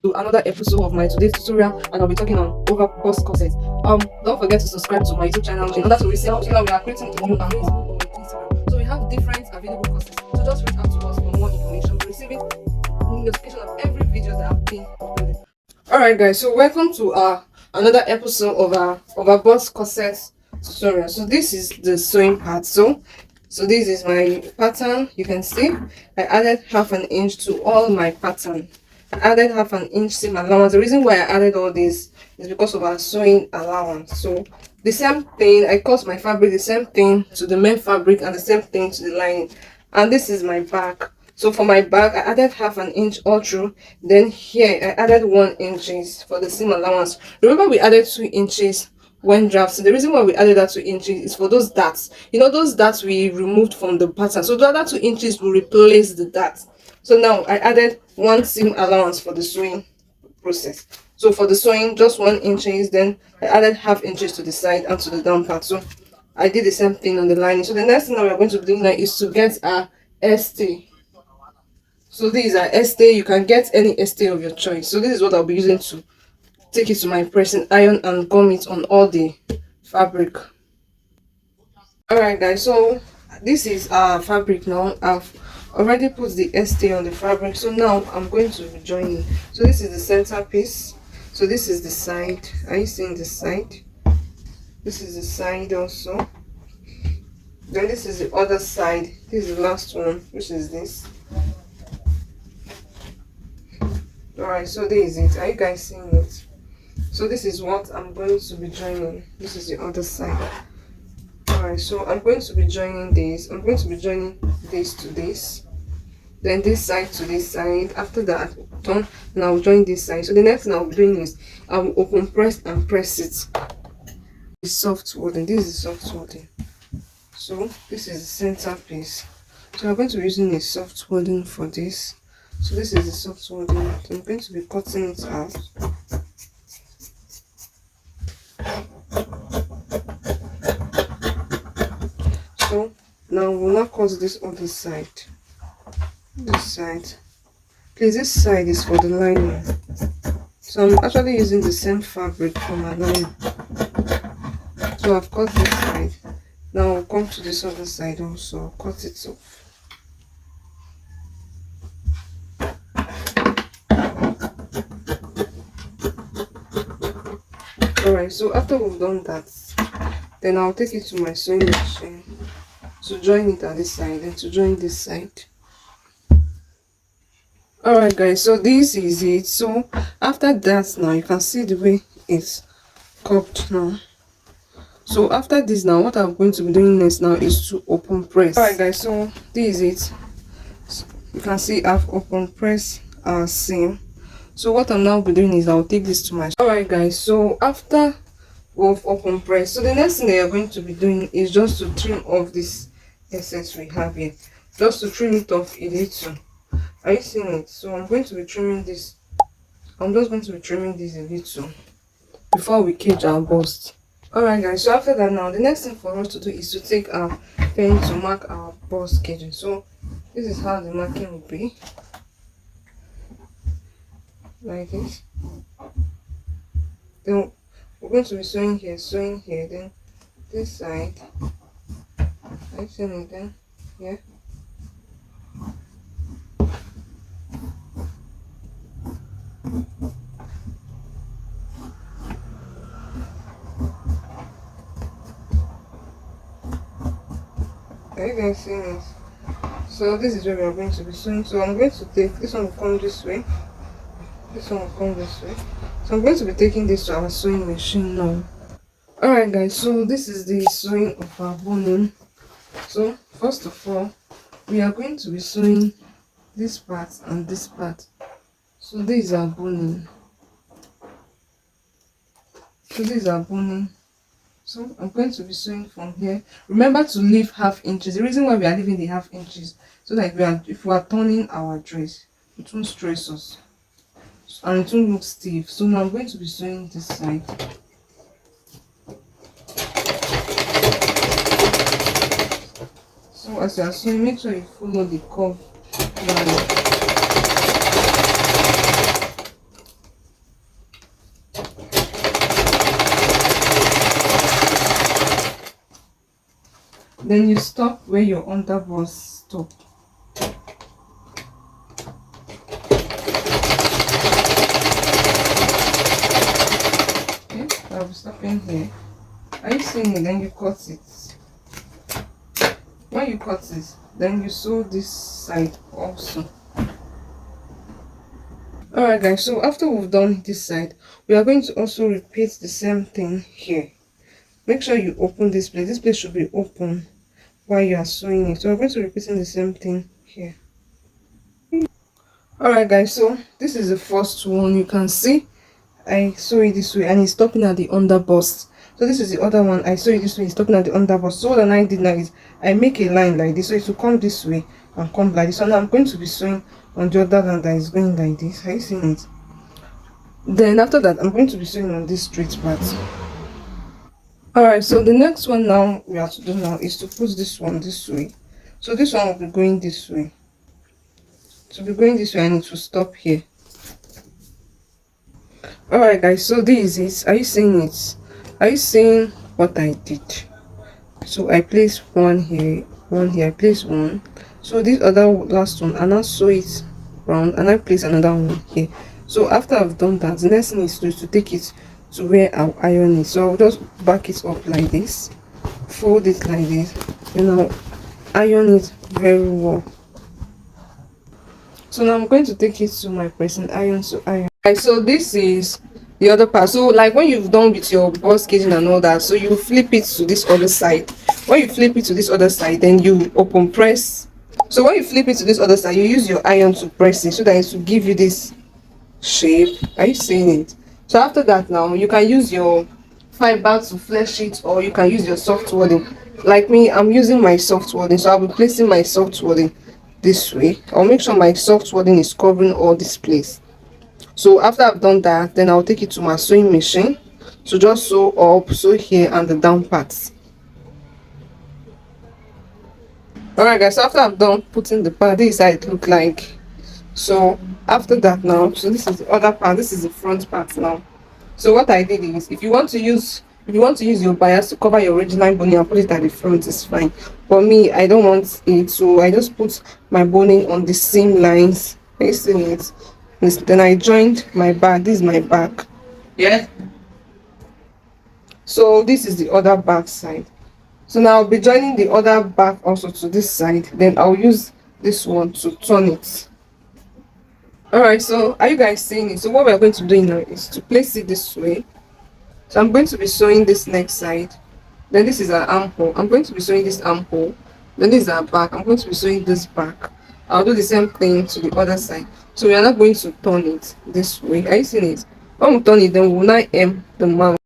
to another episode of my today's tutorial, and I'll be talking on over bust corset. Don't forget to subscribe to my YouTube channel in order to receive we are creating a new amazing on Instagram. So we have different available courses. So just reach out to us for more information. We're receiving notification of every video that I've been uploaded. Alright guys, so welcome to another episode of our bust corset tutorial. So this is the sewing part. So this is my pattern. You can see I added half an inch to all my pattern. I added half an inch seam allowance. The reason why I added all this is because of our sewing allowance. So the same thing, I cut my fabric the same thing to the main fabric and the same thing to the lining. And this is my back. So for my back, I added half an inch all through. Then here I added 1 inch for the seam allowance. Remember we added 2 inches when drafting. The reason why we added that 2 inches is for those darts. You know those darts we removed from the pattern. So the other 2 inches will replace the darts. So now I added 1 seam allowance for the sewing process. So for the sewing, just 1 inches. Then I added half inches to the side and to the down part. So I did the same thing on the lining. So the next thing that we're going to do now is to get our ST. So these are ST. You can get any ST of your choice. So this is what I'll be using to take it to my pressing iron and gum it on all the fabric. Alright guys, so this is our fabric now. I've already put the ST on the fabric, so now I'm going to be joining. So this is the center piece. So this is the side. Are you seeing the side? This is the side also. Then this is the other side. This is the last one, which is this. Alright, so there is it. Are you guys seeing it? So this is what I'm going to be joining. This is the other side. Alright, so I'm going to be joining this. I'm going to be joining this to this. Then this side to this side. After that, done. And I'll join this side. So the next thing I'll be doing is I will open press and press it. It's soft woven. This is soft woven. So this is the center piece. So I'm going to be using a soft woven for this. So this is the soft woven. So I'm going to be cutting it out. So now we'll now cut this other side. This side. Please, this side is for the lining. So I'm actually using the same fabric for my lining. So I've cut this side. Now I'll come to this other side also. Cut it off. Alright, so after we've done that, then I'll take it to my sewing machine to join it at this side and to join this side. Alright guys, so this is it. So after that, now you can see the way it's cupped now. So after this, now what I'm going to be doing next now is to open press. Alright guys, so this is it. So you can see I've open press our seam. So what I'm now be doing is I'll take this to my. Alright guys, so after we've open press, so the next thing that you're going to be doing is just to trim off this excess we have here. Just to trim it off a little. Are you seeing it? So I'm going to be trimming this. I'm just going to be trimming this a little before we cage our bust. Alright guys, so after that now, the next thing for us to do is to take our pen to mark our bust caging. So this is how the marking will be. Like this. Then we're going to be sewing here, then this side. Are you seeing it then? Yeah. Are you guys seeing it? So this is where we are going to be sewing. So I'm going to take this one will come this way. This one will come this way. So I'm going to be taking this to our sewing machine now. Alright guys, so this is the sewing of our boning. So first of all, we are going to be sewing this part and this part. So this is our boning. So this is our boning. So I'm going to be sewing from here. Remember to leave half inches. The reason why we are leaving the half inches, so that if we are turning our dress, it won't stress us and it won't look stiff. So now I'm going to be sewing this side. So as you are sewing, make sure you follow the curve line. then you stop where your underbust stop. Okay, I'll be stopping here. Are you seeing it? Then you cut it. When you cut it, then you sew this side also. Alright guys, so after we've done this side, we are going to also repeat the same thing here. Make sure you open this place. This place should be open while you are sewing it. So we're going to repeating the same thing here. Alright guys, so this is the first one. You can see I sew it this way and it's stopping at the underbust. So this is the other one. I sew it this way, it's stopping at the underbust. So what I did now is I make a line like this, so it will come this way and come like this. So now I'm going to be sewing on the other line that is going like this. Are you seeing it? Then after that, I'm going to be sewing on this straight part. Alright, so the next one now we have to do now is to put this one this way. So this one will be going this way. To be going this way and it will stop here. Alright guys, so this is it. Are you seeing it? Are you seeing what I did? So I place one here, I place one. So this other last one, and I sew it round and I place another one here. So after I've done that, the next thing is to take it to where I'll iron it. So I'll just back it up like this, fold it like this, and I'll iron it very well. So now I'm going to take it to my pressing iron to iron. Right, so this is the other part. So like when you've done with your bust caging and all that, so you flip it to this other side. When you flip it to this other side, then you open press. So when you flip it to this other side, you use your iron to press it so that it will give you this shape. Are you seeing it? So after that, now you can use your fiber to flesh it, or you can use your soft wording. Like me, I'm using my soft wording, so I'll be placing my soft wording this way. I'll make sure my soft wording is covering all this place. So after I've done that, then I'll take it to my sewing machine to just sew up, sew here and the down parts. Alright guys, so after I've done putting the part, this is how it look like. So after that now, so this is the other part, this is the front part now. So what I did is, if you want to use your bias to cover your ridgeline boning and put it at the front, it's fine. For me, I don't want it, so I just put my boning on the same lines. Are you seeing it? Then I joined my back. This is my back. Yeah. So this is the other back side. So now I'll be joining the other back also to this side. Then I'll use this one to turn it. Alright, so are you guys seeing it? So what we're going to do now is to place it this way. So I'm going to be sewing this next side. Then this is our armhole. I'm going to be sewing this armhole. Then this is our back. I'm going to be sewing this back. I'll do the same thing to the other side. So we are not going to turn it this way. Are you seeing it? When we turn it, then we will not hem the mount.